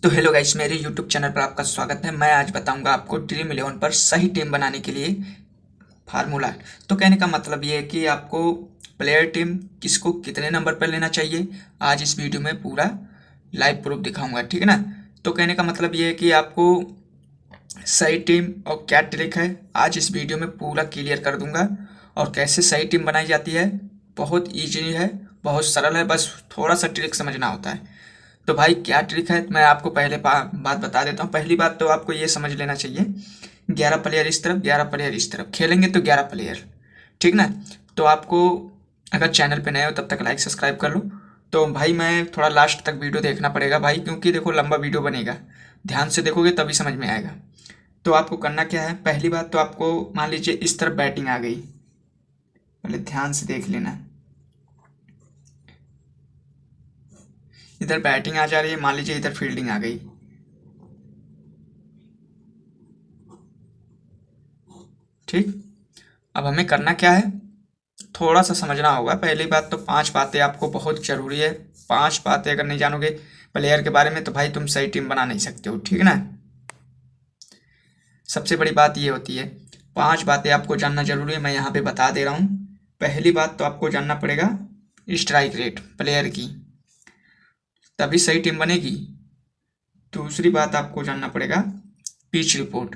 तो hello guys, मेरे YouTube channel पर आपका स्वागत है। मैं आज बताऊंगा आपको ड्रीम इलेवन पर सही टीम बनाने के लिए फार्मूला। तो कहने का मतलब ये है कि आपको प्लेयर टीम किसको कितने नंबर पर लेना चाहिए, आज इस वीडियो में पूरा लाइव प्रूफ दिखाऊंगा, ठीक है ना। तो कहने का मतलब ये है कि आपको सही टीम और क्या ट्रिक है आज इस वीडियो में पूरा क्लियर कर दूंगा। और कैसे सही टीम बनाई जाती है, बहुत ईजी है, बहुत सरल है, बस थोड़ा सा ट्रिक समझना होता है। तो भाई क्या ट्रिक है, मैं आपको पहले बात बता देता हूँ। पहली बात तो आपको ये समझ लेना चाहिए, 11 प्लेयर इस तरफ 11 प्लेयर इस तरफ खेलेंगे तो 11 प्लेयर, ठीक ना। तो आपको अगर चैनल पे नए हो तब तक लाइक सब्सक्राइब कर लो। तो भाई मैं थोड़ा लास्ट तक वीडियो देखना पड़ेगा भाई, क्योंकि देखो लंबा वीडियो बनेगा, ध्यान से देखोगे तभी समझ में आएगा। तो आपको करना क्या है, पहली बात तो आपको मान लीजिए इस तरफ बैटिंग आ गई, पहले ध्यान से देख लेना। इधर बैटिंग आ जा रही है, मान लीजिए इधर फील्डिंग आ गई, ठीक। अब हमें करना क्या है, थोड़ा सा समझना होगा। पहली बात तो 5 बातें आपको बहुत जरूरी है। 5 बातें अगर नहीं जानोगे प्लेयर के बारे में तो भाई तुम सही टीम बना नहीं सकते हो, ठीक है ना। सबसे बड़ी बात ये होती है, 5 बातें आपको जानना जरूरी है, मैं यहाँ पे बता दे रहा हूँ। पहली बात तो आपको जानना पड़ेगा स्ट्राइक रेट प्लेयर की, तभी सही टीम बनेगी। दूसरी बात आपको जानना पड़ेगा पिच रिपोर्ट।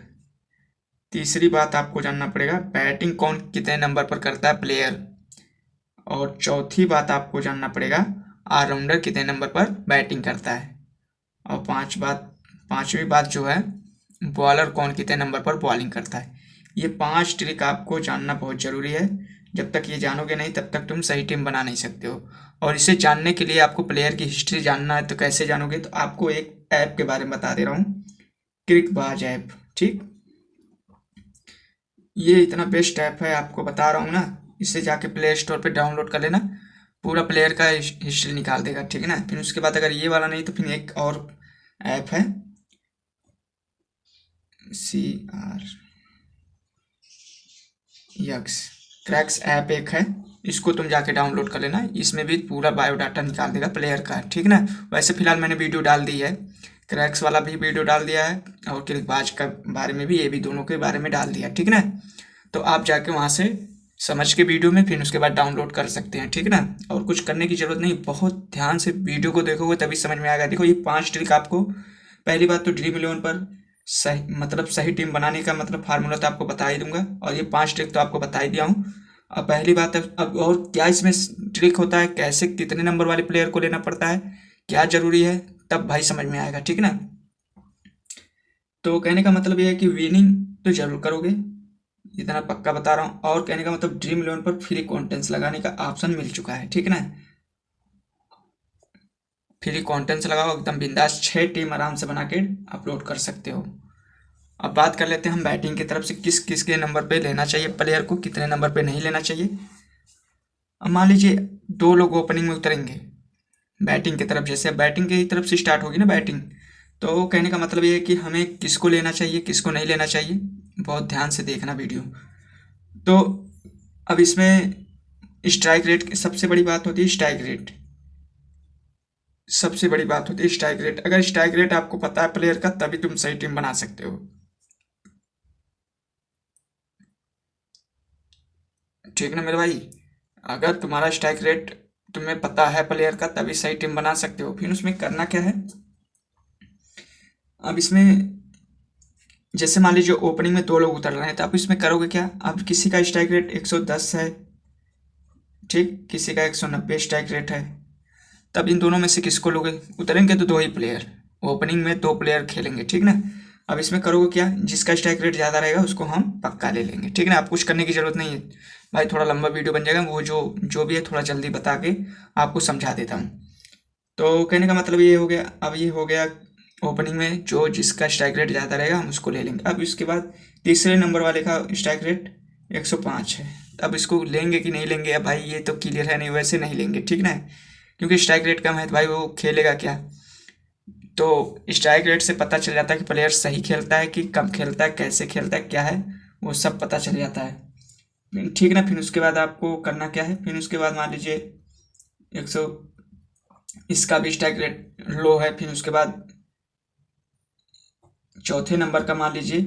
तीसरी बात आपको जानना पड़ेगा बैटिंग कौन कितने नंबर पर करता है प्लेयर। और चौथी बात आपको जानना पड़ेगा ऑलराउंडर कितने नंबर पर बैटिंग करता है। और पांचवी बात जो है बॉलर कौन कितने नंबर पर बॉलिंग करता है। ये 5 ट्रिक आपको जानना बहुत ज़रूरी है। जब तक ये जानोगे नहीं तब तक तुम सही टीम बना नहीं सकते हो। और इसे जानने के लिए आपको प्लेयर की हिस्ट्री जानना है। तो कैसे जानोगे, तो आपको एक ऐप के बारे में बता दे रहा हूँ, क्रिकबाज ऐप, ठीक। ये इतना बेस्ट ऐप है, आपको बता रहा हूँ ना। इसे जाके प्ले स्टोर पे डाउनलोड कर लेना, पूरा प्लेयर का हिस्ट्री निकाल देगा, ठीक है ना। फिर उसके बाद अगर ये वाला नहीं तो फिर एक और ऐप है, CR यक्स क्रैक्स ऐप एक है, इसको तुम जाके डाउनलोड कर लेना। इसमें भी पूरा बायोडाटा निकाल देगा प्लेयर का, ठीक ना। वैसे फिलहाल मैंने वीडियो डाल दी है, क्रैक्स वाला भी वीडियो डाल दिया है और क्रिकबाज का बारे में भी, ये भी दोनों के बारे में डाल दिया, ठीक ना। तो आप जाके वहाँ से समझ के वीडियो में फिर उसके बाद डाउनलोड कर सकते हैं, ठीक ना। और कुछ करने की ज़रूरत नहीं, बहुत ध्यान से वीडियो को देखोगे तभी समझ में आएगा। देखो ये 5 ट्रिक आपको, पहली बात तो ड्रीम इलेवन पर सही मतलब सही टीम बनाने का मतलब फार्मूला तो आपको बता ही दूंगा, और ये 5 ट्रिक तो आपको बता ही दिया हूँ। अब पहली बात है, अब और क्या इसमें ट्रिक होता है, कैसे कितने नंबर वाले प्लेयर को लेना पड़ता है, क्या जरूरी है, तब भाई समझ में आएगा, ठीक ना। तो कहने का मतलब ये है कि विनिंग तो जरूर करोगे, इतना पक्का बता रहा हूँ। और कहने का मतलब ड्रीम इलेवन पर फ्री कॉन्टेंट्स लगाने का ऑप्शन मिल चुका है, ठीक है ना। फ्री कॉन्टेंट्स लगाओ एकदम बिंदास, 6 टीम आराम से बना के अपलोड कर सकते हो। अब बात कर लेते हैं हम बैटिंग की तरफ से, किस किस के नंबर पे लेना चाहिए प्लेयर को, कितने नंबर पे नहीं लेना चाहिए। अब मान लीजिए 2 लोग ओपनिंग में उतरेंगे बैटिंग की तरफ, जैसे बैटिंग की तरफ से स्टार्ट होगी ना बैटिंग, तो कहने का मतलब ये है कि हमें किसको लेना चाहिए किसको नहीं लेना चाहिए, बहुत ध्यान से देखना वीडियो। तो अब इसमें स्ट्राइक रेट, सबसे बड़ी बात होती है स्ट्राइक रेट, सबसे बड़ी बात होती है स्ट्राइक रेट। अगर स्ट्राइक रेट आपको पता है प्लेयर का, तभी तुम सही टीम बना सकते हो, ठीक ना मेरे भाई। अगर तुम्हारा स्ट्राइक रेट तुम्हें पता है प्लेयर का, तभी सही टीम बना सकते हो। फिर उसमें करना क्या है, अब इसमें जैसे मान लीजिए ओपनिंग में 2 लोग उतर रहे हैं, तो आप इसमें करोगे क्या, अब किसी का स्ट्राइक रेट 110 है, ठीक, किसी का 190 स्ट्राइक रेट है, तब इन दोनों में से किसको लोगे, उतरेंगे तो 2 ही प्लेयर, ओपनिंग में 2 प्लेयर खेलेंगे, ठीक ना। अब इसमें करोगे क्या, जिसका स्ट्राइक रेट ज़्यादा रहेगा उसको हम पक्का ले लेंगे, ठीक ना। आप कुछ करने की ज़रूरत नहीं है भाई, थोड़ा लंबा वीडियो बन जाएगा, वो जो जो भी है थोड़ा जल्दी बता के आपको समझा देता हूँ। तो कहने का मतलब ये हो गया, अब ये हो गया ओपनिंग में जो जिसका स्ट्राइक रेट ज़्यादा रहेगा हम उसको ले लेंगे। अब इसके बाद तीसरे नंबर वाले का स्ट्राइक रेट 105 है, अब इसको लेंगे कि नहीं लेंगे, अब भाई ये तो क्लियर है, नहीं वैसे नहीं लेंगे, ठीक ना। क्योंकि स्ट्राइक रेट कम है तो भाई वो खेलेगा क्या। तो स्ट्राइक रेट से पता चल जाता है कि प्लेयर सही खेलता है कि कम खेलता है, कैसे खेलता है, क्या है, वो सब पता चल जाता है, ठीक ना। फिर उसके बाद आपको करना क्या है, फिर उसके बाद मान लीजिए 100, इसका भी स्ट्राइक रेट लो है, फिर उसके बाद चौथे नंबर का मान लीजिए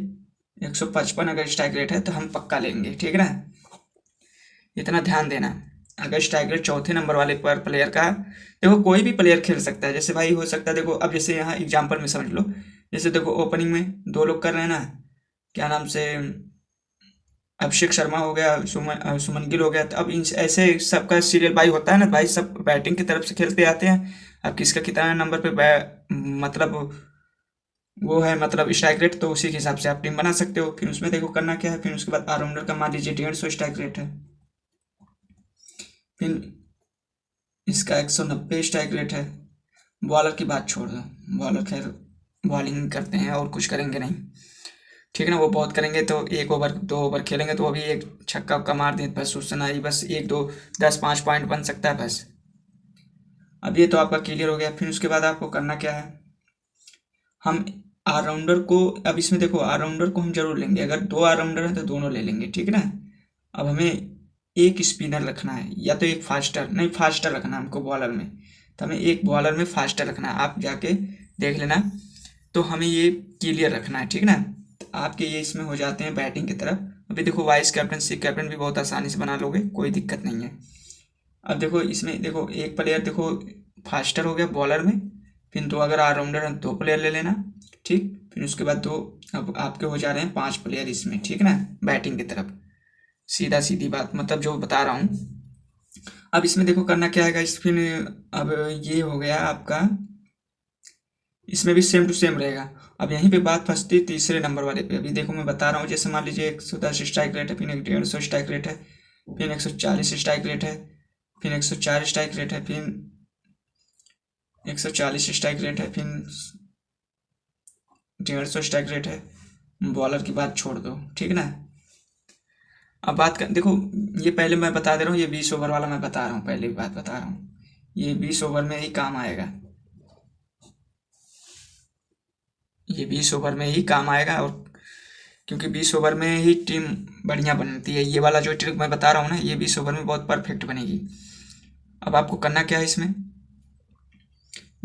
155 अगर स्ट्राइक रेट है तो हम पक्का लेंगे, ठीक है ना। इतना ध्यान देना। अगर स्ट्राइक रेट चौथे नंबर वाले पर प्लेयर का, देखो कोई भी प्लेयर खेल सकता है, जैसे भाई हो सकता है, देखो अब जैसे यहाँ एग्जांपल में समझ लो, जैसे देखो ओपनिंग में दो लोग कर रहे हैं ना, क्या नाम से, अभिषेक शर्मा हो गया, सुमन गिल हो गया, तो अब इन ऐसे सबका सीरियल बाई होता है ना भाई, सब बैटिंग की तरफ से खेलते आते हैं। अब किसका कितना नंबर पे मतलब वो है, मतलब स्ट्राइक रेट, तो उसी के हिसाब से आप टीम बना सकते हो। फिर उसमें देखो करना क्या है, फिर उसके बाद ऑलराउंडर का मान लीजिए 150 स्ट्राइक रेट है, फिर इसका 190 स्ट्राइक रेट है। बॉलर की बात छोड़ दो, बॉलर खैर बॉलिंग करते हैं और कुछ करेंगे नहीं, ठीक है ना। वो बहुत करेंगे तो 1 ओवर 2 ओवर खेलेंगे तो अभी एक छक्का उक्का मार दें बस, उससे ना ही बस 1 2 10 5 पॉइंट बन सकता है बस। अब ये तो आपका क्लियर हो गया। फिर उसके बाद आपको करना क्या है, हम ऑलराउंडर को, अब इसमें देखो ऑलराउंडर को हम जरूर लेंगे, अगर 2 ऑलराउंडर हैं तो दोनों ले लेंगे, ठीक है ना। अब हमें एक स्पिनर रखना है या तो एक फास्टर, नहीं फास्टर रखना है हमको बॉलर में, तो हमें एक बॉलर में फास्टर रखना है, आप जाके देख लेना। तो हमें ये क्लियर रखना है, ठीक है ना। तो आपके ये इसमें हो जाते हैं बैटिंग की तरफ। अभी देखो वाइस कैप्टन सी कैप्टन भी बहुत आसानी से बना लोगे, कोई दिक्कत नहीं है। अब देखो इसमें देखो एक प्लेयर देखो फास्टर हो गया बॉलर में, फिर दो अगर ऑलराउंडर हैं 2 प्लेयर ले लेना, ठीक। फिर उसके बाद दो, अब आपके हो जा रहे हैं 5 प्लेयर इसमें, ठीक है ना, बैटिंग की तरफ। सीधा सीधी बात, मतलब जो बता रहा हूँ। अब इसमें देखो करना क्या है इस, फिर अब ये हो गया आपका, इसमें भी सेम टू सेम रहेगा। अब यहीं पे बात फंसती है तीसरे नंबर वाले पे। अभी देखो मैं बता रहा हूँ, जैसे मान लीजिए 110 स्ट्राइक रेट है, फिर 150 स्ट्राइक रेट है, फिर 140 स्ट्राइक रेट है, फिर 104 स्ट्राइक रेट है, फिर 140 स्ट्राइक रेट है, फिर 150 स्ट्राइक रेट है। बॉलर की बात छोड़ दो, ठीक है ना। अब बात कर देखो, ये पहले मैं बता दे रहा हूँ, ये 20 ओवर वाला मैं बता रहा हूँ, पहले की बात बता रहा हूँ, ये 20 ओवर में ही काम आएगा, ये 20 ओवर में ही काम आएगा। और क्योंकि 20 ओवर में ही टीम बढ़िया बनती है, ये वाला जो ट्रिक मैं बता रहा हूँ ना, ये 20 ओवर में बहुत परफेक्ट बनेगी। अब आपको करना क्या है इसमें,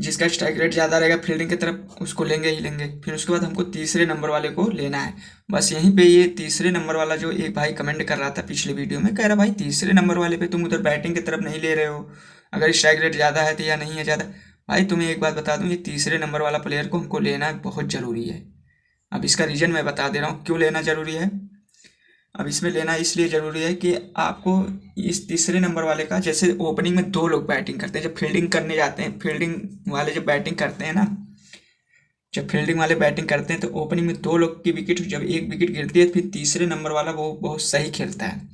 जिसका स्ट्राइक रेट ज़्यादा रहेगा फील्डिंग की तरफ, उसको लेंगे ही लेंगे। फिर उसके बाद हमको तीसरे नंबर वाले को लेना है। बस यहीं पे ये तीसरे नंबर वाला, जो एक भाई कमेंट कर रहा था पिछले वीडियो में, कह रहा भाई तीसरे नंबर वाले पे तुम उधर बैटिंग की तरफ नहीं ले रहे हो, अगर स्ट्राइक रेट ज़्यादा है तो या नहीं है ज़्यादा। भाई तुम्हें एक बात बता दूँ, ये तीसरे नंबर वाला प्लेयर को हमको लेना बहुत ज़रूरी है। अब इसका रीज़न मैं बता दे रहा हूँ क्यों लेना ज़रूरी है। अब इसमें लेना इसलिए ज़रूरी है कि आपको इस तीसरे नंबर वाले का, जैसे ओपनिंग में 2 लोग बैटिंग करते हैं, जब फील्डिंग करने जाते हैं, फील्डिंग वाले जब बैटिंग करते हैं ना, जब फील्डिंग वाले बैटिंग करते हैं तो ओपनिंग में 2 लोग की विकेट, जब एक विकेट गिरती है फिर तीसरे नंबर वाला वो बहुत सही खेलता है।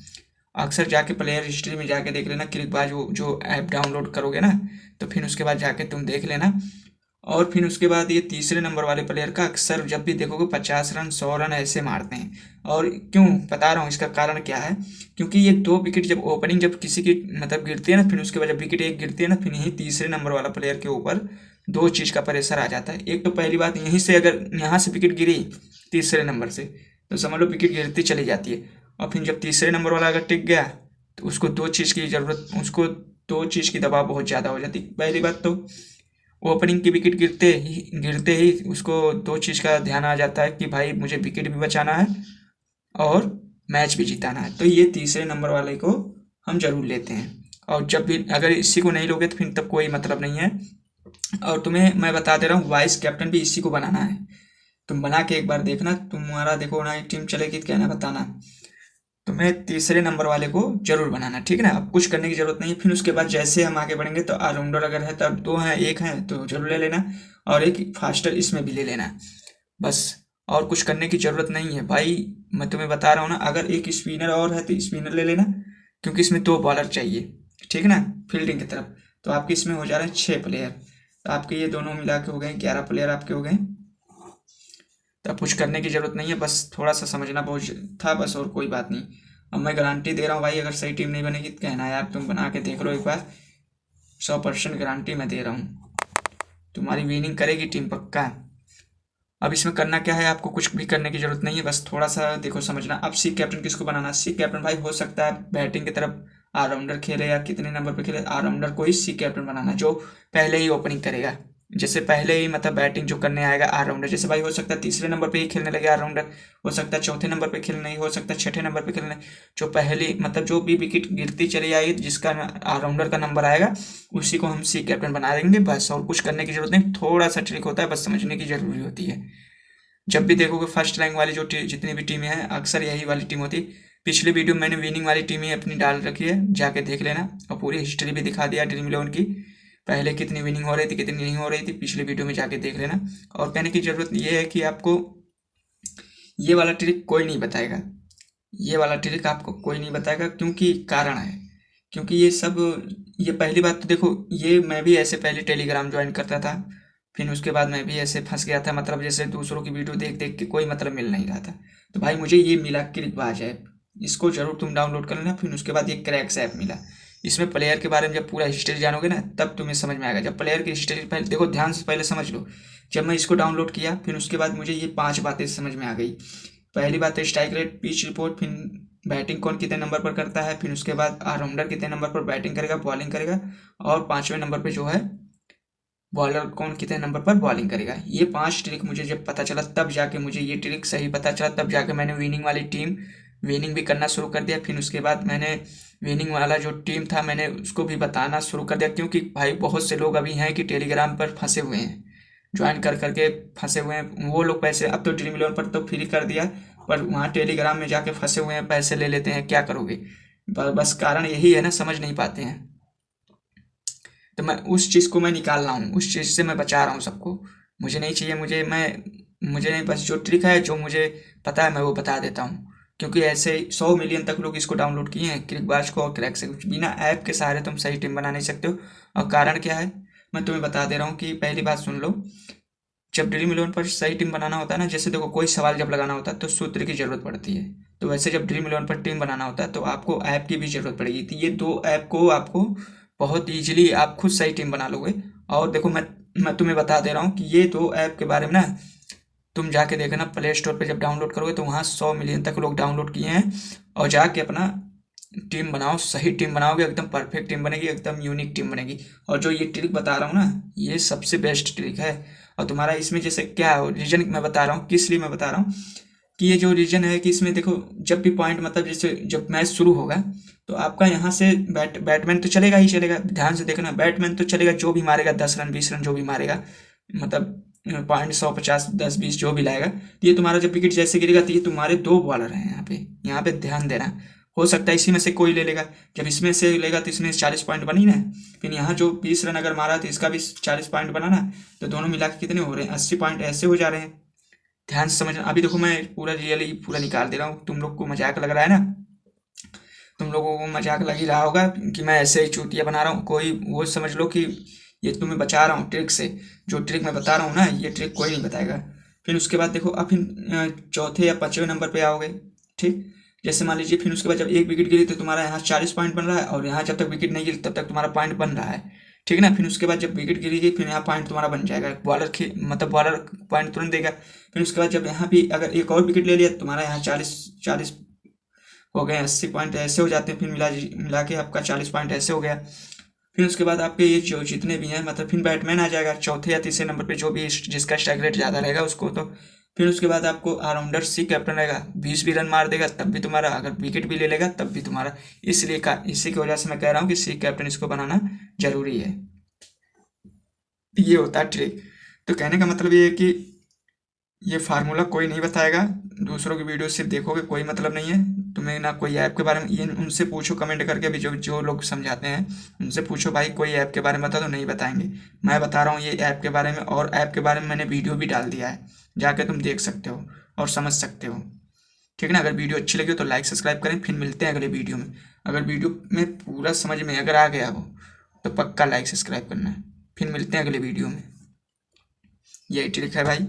अक्सर जाके प्लेयर हिस्ट्री में जाके देख लेना, क्रिकबाज जो ऐप डाउनलोड करोगे ना, तो फिर उसके बाद जाके तुम देख लेना। और फिर उसके बाद ये तीसरे नंबर वाले प्लेयर का अक्सर जब भी देखोगे 50 रन 100 रन ऐसे मारते हैं। और क्यों बता रहा हूँ, इसका कारण क्या है, क्योंकि ये 2 विकेट जब ओपनिंग जब किसी की मतलब गिरती है ना, फिर उसके बाद जब विकेट एक गिरती है ना, फिर यही तीसरे नंबर वाला प्लेयर के ऊपर 2 चीज़ का प्रेशर आ जाता है। एक तो पहली बात, यहीं से अगर यहाँ से विकेट गिरी तीसरे नंबर से, तो समझ लो विकेट गिरती चली जाती है। और फिर जब तीसरे नंबर वाला अगर टिक गया तो उसको 2 चीज़ की ज़रूरत, उसको 2 चीज़ की दबाव बहुत ज़्यादा हो जाती है। पहली बात तो ओपनिंग की विकेट गिरते ही उसको 2 चीज़ का ध्यान आ जाता है कि भाई मुझे विकेट भी बचाना है और मैच भी जिताना है, तो ये तीसरे नंबर वाले को हम जरूर लेते हैं। और जब भी अगर इसी को नहीं लोगे तो फिर तब कोई मतलब नहीं है। और तुम्हें मैं बता दे रहा हूँ, वाइस कैप्टन भी इसी को बनाना है। तुम बना के एक बार देखना, तुम्हारा देखो ना टीम चलेगी, कहना बताना। तुम्हें तीसरे नंबर वाले को जरूर बनाना, ठीक है ना। अब कुछ करने की जरूरत नहीं है। फिर उसके बाद जैसे हम आगे बढ़ेंगे तो ऑलराउंडर अगर है तो 2 हैं, 1 है तो जरूर ले लेना, और एक फास्टर इसमें भी ले लेना, बस। और कुछ करने की जरूरत नहीं है भाई, मैं तुम्हें बता रहा हूँ ना। अगर एक स्पिनर और है तो स्पिनर ले लेना, क्योंकि इसमें 2 बॉलर चाहिए, ठीक है ना, फील्डिंग की तरफ। तो आपके इसमें हो जा रहे हैं 6 प्लेयर, तो आपके ये दोनों मिला के हो गए 11 प्लेयर आपके हो गए। तो अब कुछ करने की जरूरत नहीं है, बस थोड़ा सा समझना बहुत था बस, और कोई बात नहीं। अब मैं गारंटी दे रहा हूँ भाई, अगर सही टीम नहीं बनेगी तो कहना यार तुम बना के देख लो एक बार, 100% गारंटी मैं दे रहा हूँ, तुम्हारी विनिंग करेगी टीम पक्का। अब इसमें करना क्या है, आपको कुछ भी करने की जरूरत नहीं है, बस थोड़ा सा देखो समझना। अब सी कैप्टन किसको बनाना, सी कैप्टन भाई हो सकता है बैटिंग की तरफ ऑलराउंडर खेले या कितने नंबर पे खेले, ऑलराउंडर को ही सी कैप्टन बनाना, जो पहले ही ओपनिंग करेगा, जैसे पहले ही मतलब बैटिंग जो करने आएगा ऑलराउंडर, जैसे भाई हो सकता है तीसरे नंबर पे ही खेलने लगे ऑलराउंडर, हो सकता है चौथे नंबर पे खेलने, हो सकता है छठे नंबर पे खेलने। जो पहली मतलब जो भी विकेट गिरती चली आएगी जिसका ऑलराउंडर का नंबर आएगा उसी को हम सी कैप्टन बना देंगे बस, और कुछ करने की जरूरत नहीं। थोड़ा सा ट्रिक होता है, बस समझने की जरूरी होती है। जब भी देखोगे फर्स्ट रैंक वाली जो जितनी भी टीमें हैं अक्सर यही वाली टीम होती है। पिछली वीडियो में मैंने विनिंग वाली टीम ही अपनी डाल रखी है, जाके देख लेना, और पूरी हिस्ट्री भी दिखा दिया ड्रीम इलेवन की, पहले कितनी विनिंग हो रही थी कितनी नहीं हो रही थी, पिछली वीडियो में जाके देख लेना। और कहने की ज़रूरत ये है कि आपको ये वाला ट्रिक कोई नहीं बताएगा, ये वाला ट्रिक आपको कोई नहीं बताएगा, क्योंकि कारण है, क्योंकि ये सब, ये पहली बात तो देखो, ये मैं भी ऐसे पहले टेलीग्राम ज्वाइन करता था, फिर उसके बाद मैं भी ऐसे फंस गया था, मतलब जैसे दूसरों की वीडियो देख देख के कोई मतलब मिल नहीं रहा था। तो भाई मुझे ये मिला क्रिकबाज ऐप, इसको जरूर तुम डाउनलोड कर लेना। फिर उसके बाद ये क्रैक्स ऐप मिला, इसमें प्लेयर के बारे में जब पूरा हिस्ट्री जानोगे ना तब तुम्हें समझ में आएगा। जब प्लेयर की हिस्ट्री पहले देखो, ध्यान से पहले समझ लो। जब मैं इसको डाउनलोड किया फिर उसके बाद मुझे ये 5 बातें समझ में आ गई। पहली बात है स्ट्राइक रेट, पिच रिपोर्ट, फिर बैटिंग कौन कितने नंबर पर करता है, फिर उसके बाद ऑलराउंडर कितने नंबर पर बैटिंग करेगा बॉलिंग करेगा, और 5वें नंबर पे जो है बॉलर कौन कितने नंबर पर बॉलिंग करेगा। ये 5 ट्रिक मुझे जब पता चला तब जाके मुझे ये ट्रिक सही पता चला, तब जाके मैंने विनिंग वाली टीम विनिंग भी करना शुरू कर दिया। फिर उसके बाद मैंने विनिंग वाला जो टीम था मैंने उसको भी बताना शुरू कर दिया, क्योंकि भाई बहुत से लोग अभी हैं कि टेलीग्राम पर फंसे हुए हैं, ज्वाइन कर करके फंसे हुए हैं। वो लोग पैसे अब तो ड्रीम इलेवन पर तो फ्री कर दिया, पर वहाँ टेलीग्राम में जाके फंसे हुए हैं, पैसे ले लेते हैं, क्या करोगे। बस कारण यही है ना, समझ नहीं पाते हैं। तो मैं उस चीज़ को मैं निकाल रहा हूँ, उस चीज़ से मैं बचा रहा हूँ सबको। मुझे नहीं चाहिए, मुझे नहीं, बस जो ट्रिक है जो मुझे पता है मैं वो बता देता हूँ, क्योंकि ऐसे 100 मिलियन तक लोग इसको डाउनलोड किए हैं क्रिकबाज को और क्रैक से। बिना ऐप के सहारे तुम सही टीम बना नहीं सकते हो। और कारण क्या है मैं तुम्हें बता दे रहा हूँ कि पहली बात सुन लो। जब ड्रीम इलेवन पर सही टीम बनाना होता है ना, जैसे देखो कोई सवाल जब लगाना होता है तो सूत्र की जरूरत पड़ती है, तो वैसे जब ड्रीम इलेवन पर टीम बनाना होता है तो आपको ऐप की भी जरूरत पड़ेगी। तो ये 2 ऐप को आपको बहुत ईजिली आप खुद सही टीम बना लोगे। और देखो मैं तुम्हें बता दे रहा हूँ कि ये 2 ऐप के बारे में ना तुम जाके देखना, प्ले स्टोर पे जब डाउनलोड करोगे तो वहाँ 100 मिलियन तक लोग डाउनलोड किए हैं। और जाके अपना टीम बनाओ, सही टीम बनाओगे एकदम परफेक्ट टीम बनेगी, एकदम यूनिक टीम बनेगी। और जो ये ट्रिक बता रहा हूँ ना ये सबसे बेस्ट ट्रिक है। और तुम्हारा इसमें जैसे क्या है रीजन मैं बता रहा हूँ, किस लिए मैं बता रहा हूँ कि ये जो रीजन है कि इसमें देखो जब भी पॉइंट मतलब जैसे जब मैच शुरू होगा तो आपका यहाँ से बैटमैन तो चलेगा ही चलेगा, ध्यान से देखना, बैटमैन तो चलेगा, जो भी मारेगा 10 रन 20 रन जो भी मारेगा, मतलब पॉइंट 100 50 10 20 जो भी लाएगा। तो ये तुम्हारा जब विकेट जैसे गिरेगा तो ये तुम्हारे 2 बॉलर हैं यहाँ पे ध्यान देना। हो सकता है इसी में से कोई ले लेगा, जब इसमें से लेगा तो इसमें 40 पॉइंट बनी ना, फिर यहाँ जो 20 रन अगर मारा तो इसका भी 40 पॉइंट बना ना, तो दोनों मिला के कितने हो रहे हैं 80 पॉइंट ऐसे हो जा रहे हैं। ध्यान से समझना। अभी देखो मैं पूरा रियली पूरा निकाल दे रहा हूँ, तुम लोग को मजाक लग रहा है ना, तुम लोगों को मजाक लग ही रहा होगा कि मैं ऐसे ही चूतिया बना रहा हूँ, कोई वो समझ लो कि ये तुम्हें बचा रहा हूँ ट्रिक से। जो ट्रिक मैं बता रहा हूँ ना ये ट्रिक कोई नहीं बताएगा। फिर उसके बाद देखो अब फिर चौथे या 5वें नंबर पे आओगे, ठीक। जैसे मान लीजिए फिर उसके बाद जब एक विकेट गिरी तो तुम्हारा यहाँ 40 पॉइंट बन रहा है, और यहाँ जब तक विकेट नहीं गिरी तब तक तुम्हारा पॉइंट बन रहा है, ठीक ना। फिर उसके बाद जब विकेट गिरेगी फिर यहाँ पॉइंट तुम्हारा बन जाएगा, मतलब बॉलर पॉइंट तुरंत देगा। फिर उसके बाद जब यहाँ भी अगर एक और विकेट ले लिया तो तुम्हारा यहाँ 40 हो गए, 80 पॉइंट ऐसे हो जाते हैं, फिर मिला के आपका 40 पॉइंट ऐसे हो गया। फिर उसके बाद आपके ये जो जितने भी हैं मतलब फिर बैटमैन आ जाएगा चौथे या तीसरे नंबर पे, जो भी जिसका स्ट्राइक रेट ज़्यादा रहेगा उसको। तो फिर उसके बाद आपको ऑलराउंडर सी कैप्टन रहेगा, 20 भी रन मार देगा तब भी तुम्हारा, अगर विकेट भी ले लेगा तब भी तुम्हारा। इसी की वजह से मैं कह रहा हूँ कि सी कैप्टन इसको बनाना जरूरी है। ये होता है ट्रिक। तो कहने का मतलब ये है कि ये फार्मूला कोई नहीं बताएगा, दूसरों की वीडियो सिर्फ देखोगे कोई मतलब नहीं है तुम्हें ना। कोई ऐप के बारे में ये उनसे पूछो कमेंट करके, अभी जो जो लोग समझाते हैं उनसे पूछो भाई कोई ऐप के बारे में बता दो, नहीं बताएंगे। मैं बता रहा हूँ ये ऐप के बारे में, और ऐप के बारे में मैंने वीडियो भी डाल दिया है, जाके तुम देख सकते हो और समझ सकते हो, ठीक है ना। अगर वीडियो अच्छी लगी हो तो लाइक सब्सक्राइब करें, फिर मिलते हैं अगले वीडियो में। अगर वीडियो में पूरा समझ में अगर आ गया हो तो पक्का लाइक सब्सक्राइब करना है। फिर मिलते हैं अगले वीडियो में। यही ट्रिक है भाई।